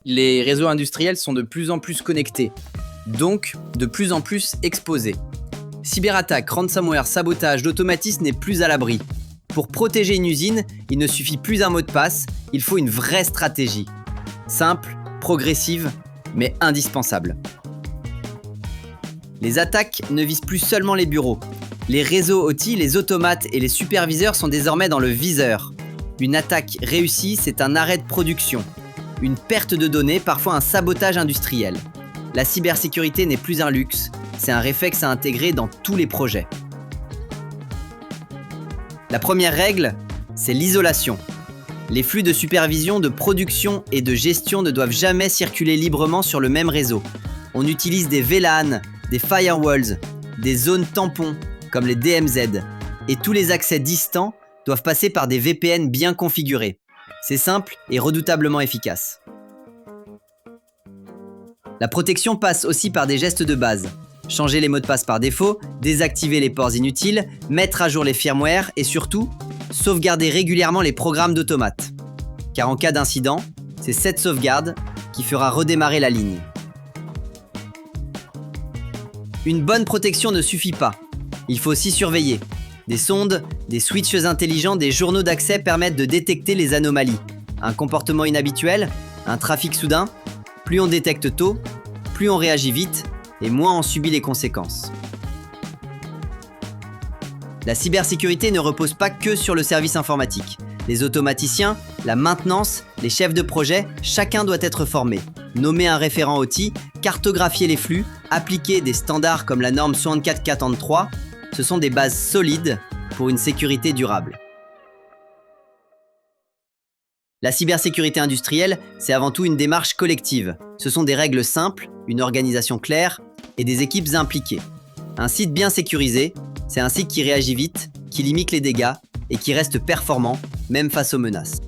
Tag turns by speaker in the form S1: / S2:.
S1: Les réseaux industriels sont de plus en plus connectés, donc de plus en plus exposés. Cyberattaques, ransomware, sabotage, l'automatisme n'est plus à l'abri. Pour protéger une usine, il ne suffit plus d'un mot de passe, il faut une vraie stratégie. Simple, progressive, mais indispensable. Les attaques ne visent plus seulement les bureaux. Les réseaux OT, les automates et les superviseurs sont désormais dans le viseur. Une attaque réussie, c'est un arrêt de production. Une perte de données, parfois un sabotage industriel. La cybersécurité n'est plus un luxe, c'est un réflexe à intégrer dans tous les projets. La première règle, c'est l'isolation. Les flux de supervision, de production et de gestion ne doivent jamais circuler librement sur le même réseau. On utilise des VLAN, des firewalls, des zones tampons, comme les DMZ, et tous les accès distants doivent passer par des VPN bien configurés. C'est simple et redoutablement efficace. La protection passe aussi par des gestes de base. Changer les mots de passe par défaut, désactiver les ports inutiles, mettre à jour les firmware et surtout, sauvegarder régulièrement les programmes d'automates. Car en cas d'incident, c'est cette sauvegarde qui fera redémarrer la ligne. Une bonne protection ne suffit pas. Il faut aussi surveiller. Des sondes, des switches intelligents, des journaux d'accès permettent de détecter les anomalies. Un comportement inhabituel, un trafic soudain, plus on détecte tôt, plus on réagit vite et moins on subit les conséquences. La cybersécurité ne repose pas que sur le service informatique. Les automaticiens, la maintenance, les chefs de projet, chacun doit être formé. Nommer un référent OT, cartographier les flux, appliquer des standards comme la norme 64433, ce sont des bases solides pour une sécurité durable. La cybersécurité industrielle, c'est avant tout une démarche collective. Ce sont des règles simples, une organisation claire et des équipes impliquées. Un site bien sécurisé, c'est un site qui réagit vite, qui limite les dégâts et qui reste performant, même face aux menaces.